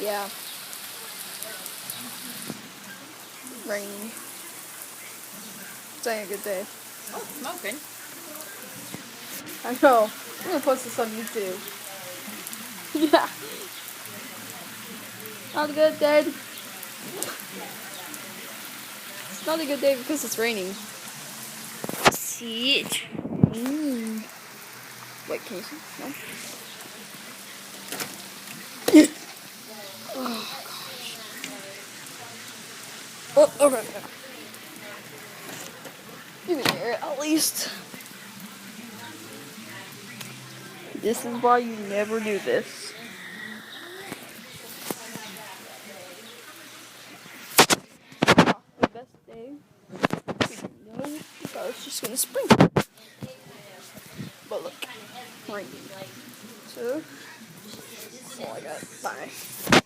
Yeah. Raining. It's ain't a good day. Oh, smoking. I know. I'm gonna post this on YouTube. Yeah. Not a good day. It's not a good day because it's raining. See it. Wait, can you see? No? Oh, gosh. Oh, okay. You can hear it at least. This is why you never do this. The best day. No, I was just gonna sprinkle. But look, raining. So, that's all I got. Bye.